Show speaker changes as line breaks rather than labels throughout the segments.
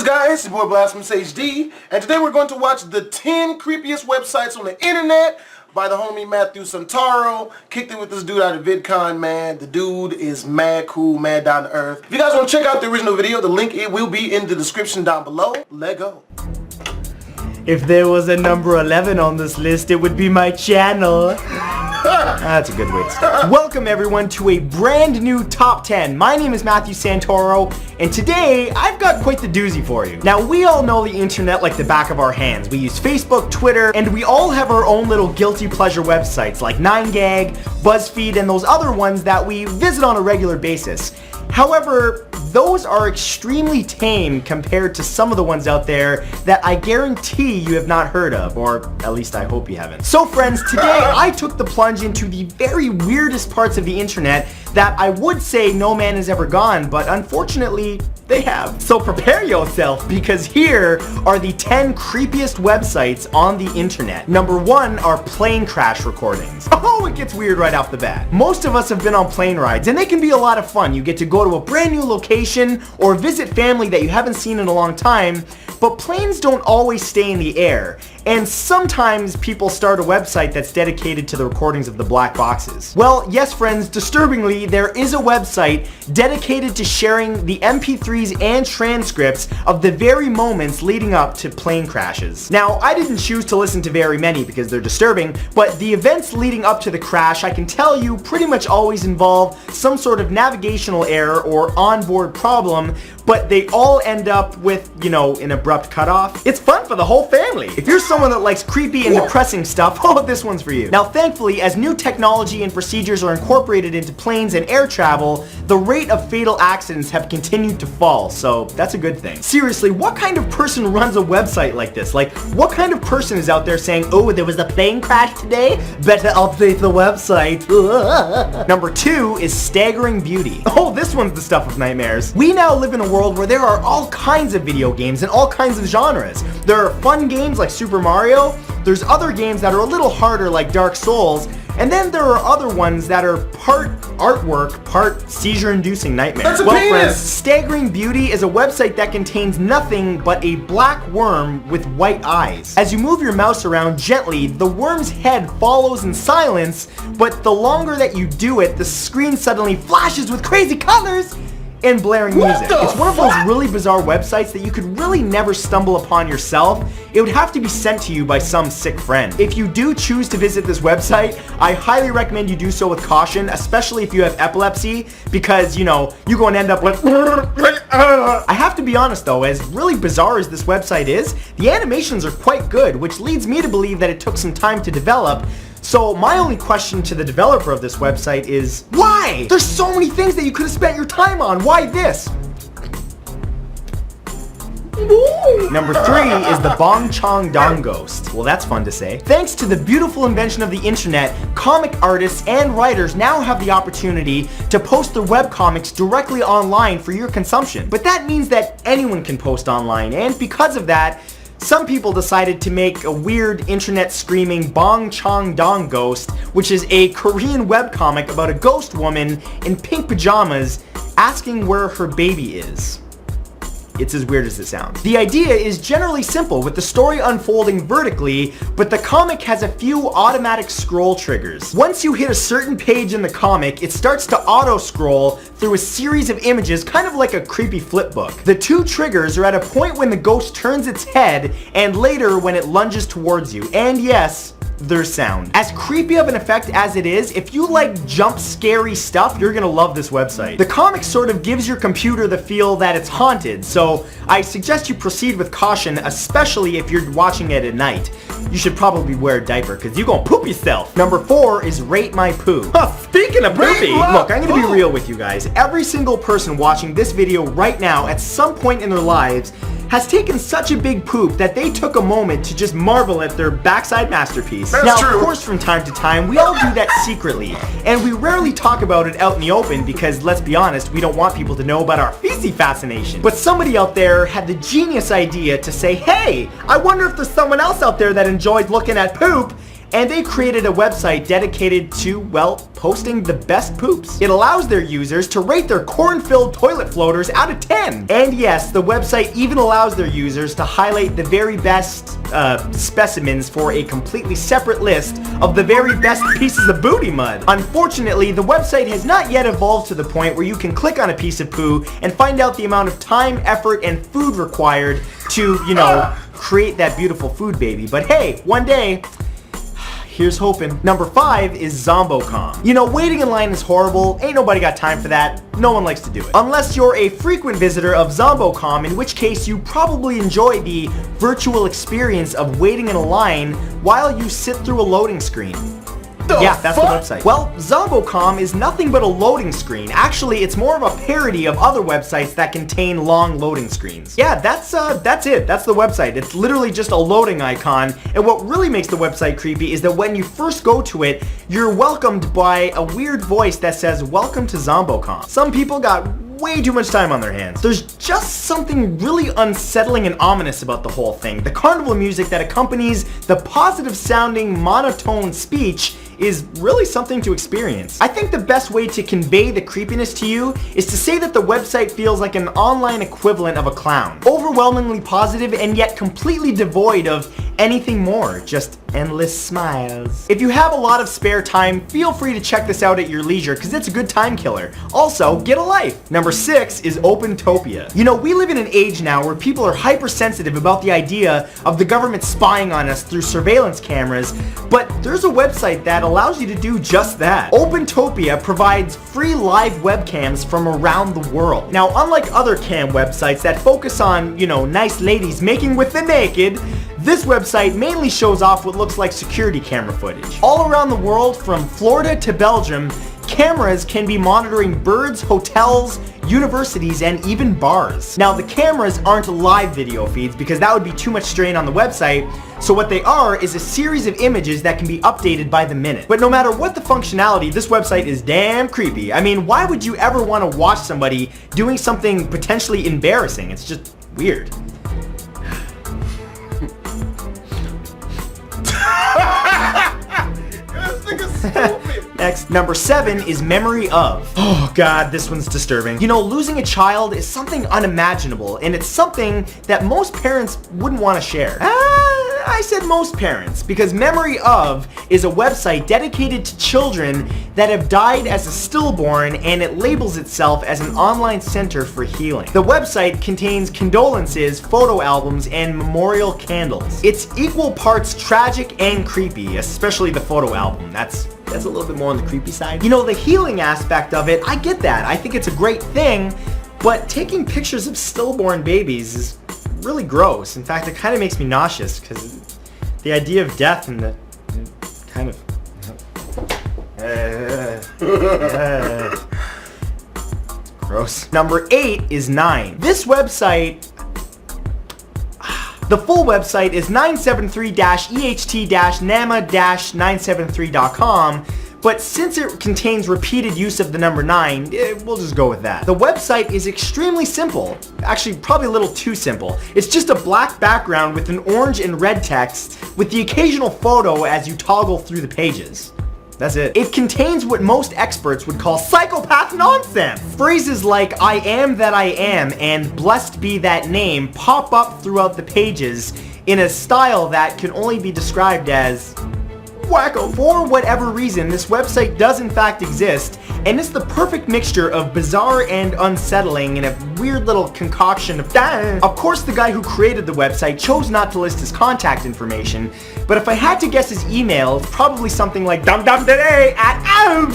guys? It's your boy Blasphemous HD, and today we're going to watch the 10 creepiest websites on the internet by the homie Matthew Santaro. Kicked it with this dude out of VidCon, man. The dude is mad cool, mad down to earth. If you guys want to check out the original video, the link it will be in the description down below. Let go.
If there was a number 11 on this list, it would be my channel. That's a good way to start. Welcome everyone to a brand new top 10. My name is Matthew Santoro, and today I've got quite the doozy for you. Now, we all know the internet like the back of our hands. We use Facebook, Twitter, and we all have our own little guilty pleasure websites like 9gag, BuzzFeed, and those other ones that we visit on a regular basis. However, those are extremely tame compared to some of the ones out there that I guarantee you have not heard of, or at least I hope you haven't. So friends, today I took the plunge into the very weirdest parts of the internet that I would say no man has ever gone, but unfortunately, they have. So prepare yourself, because here are the 10 creepiest websites on the internet. Number 1 are plane crash recordings. Oh, it gets weird right off the bat. Most of us have been on plane rides, and they can be a lot of fun. You get to go to a brand new location or visit family that you haven't seen in a long time, but planes don't always stay in the air. And sometimes people start a website that's dedicated to the recordings of the black boxes. Well, yes friends, disturbingly, there is a website dedicated to sharing the MP3s and transcripts of the very moments leading up to plane crashes. Now, I didn't choose to listen to very many because they're disturbing, but the events leading up to the crash, I can tell you, pretty much always involve some sort of navigational error or onboard problem, but they all end up with, you know, an abrupt cutoff. It's fun for the whole family. If you're someone that likes creepy and depressing stuff, oh, this one's for you. Now, thankfully, as new technology and procedures are incorporated into planes and air travel, the rate of fatal accidents have continued to fall, so that's a good thing. Seriously, what kind of person runs a website like this? Like, what kind of person is out there saying, oh, there was a plane crash today? Better update the website. Number 2 is staggering beauty. Oh, this one's the stuff of nightmares. We now live in a world where there are all kinds of video games and all kinds of genres. There are fun games like Super Mario, there's other games that are a little harder like Dark Souls, and then there are other ones that are part artwork, part seizure-inducing nightmares.
That's a
well,
penis!
Friends, Staggering Beauty is a website that contains nothing but a black worm with white eyes. As you move your mouse around gently, the worm's head follows in silence, but the longer that you do it, the screen suddenly flashes with crazy colors and blaring music. It's one of those really bizarre websites that you could really never stumble upon yourself. It would have to be sent to you by some sick friend. If you do choose to visit this website, I highly recommend you do so with caution, especially if you have epilepsy, because, you know, you go and end up like I have to be honest though, as really bizarre as this website is, the animations are quite good, which leads me to believe that it took some time to develop. So my only question to the developer of this website is, why? There's so many things that you could have spent your time on. Why this? Number 3 is the Bong Chong Dong Ghost. Well, that's fun to say. Thanks to the beautiful invention of the internet, comic artists and writers now have the opportunity to post their webcomics directly online for your consumption. But that means that anyone can post online, and because of that, some people decided to make a weird internet screaming Bong Chong Dong Ghost, which is a Korean webcomic about a ghost woman in pink pajamas asking where her baby is. It's as weird as it sounds. The idea is generally simple, with the story unfolding vertically, but the comic has a few automatic scroll triggers. Once you hit a certain page in the comic, it starts to auto-scroll through a series of images, kind of like a creepy flip book. The 2 triggers are at a point when the ghost turns its head, and later when it lunges towards you. And yes, there's sound. As creepy of an effect as it is, if you like jump scary stuff, you're gonna love this website. The comic sort of gives your computer the feel that it's haunted, so I suggest you proceed with caution, especially if you're watching it at night. You should probably wear a diaper, because you're gonna poop yourself. Number 4 is Rate My Poo. Speaking of poopy, look, I'm gonna be real with you guys. Every single person watching this video right now at some point in their lives has taken such a big poop that they took a moment to just marvel at their backside masterpiece. Now, of course, from time to time, we all do that secretly, and we rarely talk about it out in the open because, let's be honest, we don't want people to know about our feces fascination. But somebody out there had the genius idea to say, hey, I wonder if there's someone else out there that enjoys looking at poop, and they created a website dedicated to, well, posting the best poops. It allows their users to rate their corn-filled toilet floaters out of 10. And yes, the website even allows their users to highlight the very best specimens for a completely separate list of the very best pieces of booty mud. Unfortunately, the website has not yet evolved to the point where you can click on a piece of poo and find out the amount of time, effort, and food required to, you know, create that beautiful food baby. But hey, one day, here's hoping. Number 5 is Zombocom. You know, waiting in line is horrible. Ain't nobody got time for that. No one likes to do it. Unless you're a frequent visitor of Zombocom, in which case you probably enjoy the virtual experience of waiting in a line while you sit through a loading screen. Yeah, that's the website. Well, Zombocom is nothing but a loading screen. Actually, it's more of a parody of other websites that contain long loading screens. Yeah, that's it. That's the website. It's literally just a loading icon. And what really makes the website creepy is that when you first go to it, you're welcomed by a weird voice that says, "Welcome to Zombocom." Some people got way too much time on their hands. There's just something really unsettling and ominous about the whole thing. The carnival music that accompanies the positive sounding monotone speech is really something to experience. I think the best way to convey the creepiness to you is to say that the website feels like an online equivalent of a clown. Overwhelmingly positive and yet completely devoid of anything more, just endless smiles. If you have a lot of spare time, feel free to check this out at your leisure because it's a good time killer. Also, get a life. Number 6 is Opentopia. You know, we live in an age now where people are hypersensitive about the idea of the government spying on us through surveillance cameras, but there's a website that allows you to do just that. Opentopia provides free live webcams from around the world. Now, unlike other cam websites that focus on, you know, nice ladies making with the naked, this website mainly shows off what looks like security camera footage. All around the world, from Florida to Belgium, cameras can be monitoring birds, hotels, universities, and even bars. Now, the cameras aren't live video feeds because that would be too much strain on the website, so what they are is a series of images that can be updated by the minute. But no matter what the functionality, this website is damn creepy. I mean, why would you ever want to watch somebody doing something potentially embarrassing? It's just weird. Next, number 7 is Memory Of. Oh god, this one's disturbing. You know, losing a child is something unimaginable, and it's something that most parents wouldn't want to share. I said most parents, because Memory Of is a website dedicated to children that have died as a stillborn, and it labels itself as an online center for healing. The website contains condolences, photo albums, and memorial candles. It's equal parts tragic and creepy, especially the photo album. That's a little bit more on the creepy side. You know, the healing aspect of it, I get that. I think it's a great thing, but taking pictures of stillborn babies is really gross. In fact, it kind of makes me nauseous because the idea of death and the kind of gross. Number 8 is 9. This website, the full website is 973-EHT-NAMA-973.com, but since it contains repeated use of the number 9, we'll just go with that. The website is extremely simple. Actually, probably a little too simple. It's just a black background with an orange and red text with the occasional photo as you toggle through the pages. That's it. It contains what most experts would call psychopath nonsense. Phrases like "I am that I am" and "blessed be that name" pop up throughout the pages in a style that can only be described as wacko. For whatever reason, this website does in fact exist, and it's the perfect mixture of bizarre and unsettling in a weird little concoction of Of course, the guy who created the website chose not to list his contact information, but if I had to guess his email, it's probably something like dumdumtoday@com.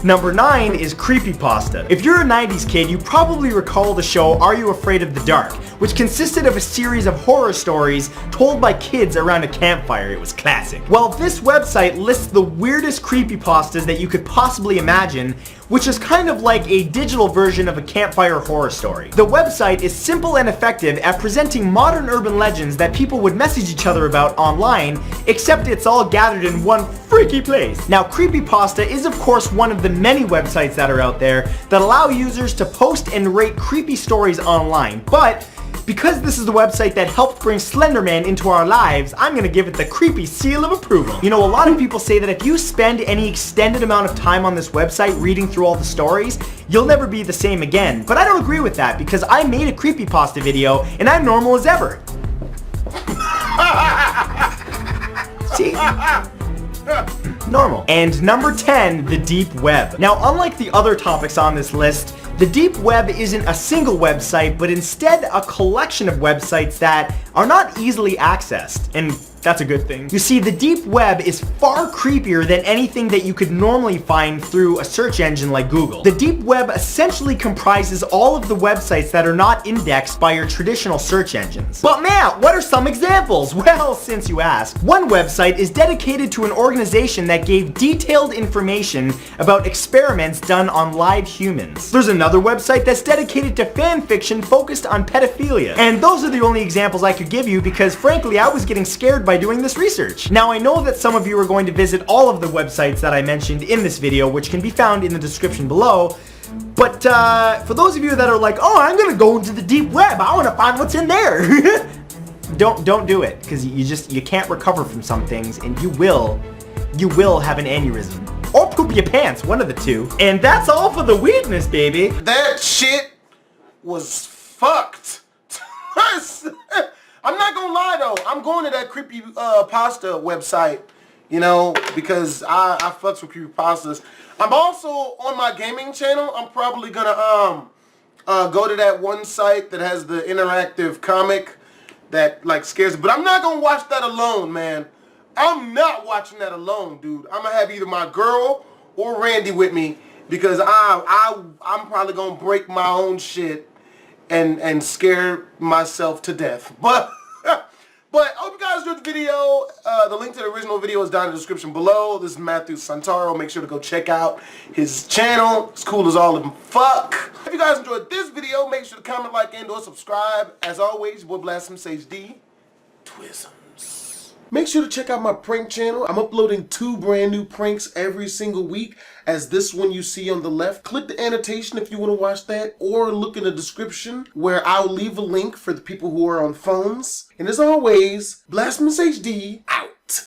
Number 9 is Creepypasta. If you're a 90s kid, you probably recall the show Are You Afraid of the Dark, which consisted of a series of horror stories told by kids around a campfire. It was classic. Well, this website lists the weirdest creepypastas that you could possibly imagine, which is kind of like a digital version of a campfire horror story. The website is simple and effective at presenting modern urban legends that people would message each other about online, except it's all gathered in one freaky place. Now, Creepypasta is of course one of the many websites that are out there that allow users to post and rate creepy stories online, but Because this is the website that helped bring Slenderman into our lives, I'm gonna give it the creepy seal of approval. You know, a lot of people say that if you spend any extended amount of time on this website reading through all the stories, you'll never be the same again. But I don't agree with that because I made a creepypasta video and I'm normal as ever. See? Normal. And number 10, the deep web. Now, unlike the other topics on this list, the deep web isn't a single website, but instead a collection of websites that are not easily accessed. And that's a good thing. You see, the deep web is far creepier than anything that you could normally find through a search engine like Google. The deep web essentially comprises all of the websites that are not indexed by your traditional search engines. But Matt, what are some examples? Well, since you asked, one website is dedicated to an organization that gave detailed information about experiments done on live humans. There's another website that's dedicated to fan fiction focused on pedophilia. And those are the only examples I could give you because frankly, I was getting scared by doing this research. Now, I know that some of you are going to visit all of the websites that I mentioned in this video, which can be found in the description below. But for those of you that are like, oh, I'm gonna go into the deep web, I wanna find what's in there. Don't do it, because you can't recover from some things, and you will have an aneurysm. Or poop your pants, one of the two. And that's all for the weirdness, baby.
That shit was fucked. I'm not gonna lie though, I'm going to that creepy pasta website, you know, because I fucks with creepy pastas. I'm also on my gaming channel. I'm probably gonna go to that one site that has the interactive comic that like scares me. But I'm not gonna watch that alone, man. I'm not watching that alone, dude. I'm gonna have either my girl or Randy with me because I'm probably gonna break my own shit and scare myself to death. But I hope you guys enjoyed the video. The link to the original video is down in the description below. This is Matthew Santaro. Make sure to go check out his channel. It's cool as all of them fuck. If you guys enjoyed this video, make sure to comment, like, and or subscribe. As always, your boy Blasphemous HD. Twisms. Make sure to check out my prank channel. I'm uploading 2 brand new pranks every single week, as this one you see on the left. Click the annotation if you want to watch that, or look in the description where I'll leave a link for the people who are on phones. And as always, Blasphemous HD out.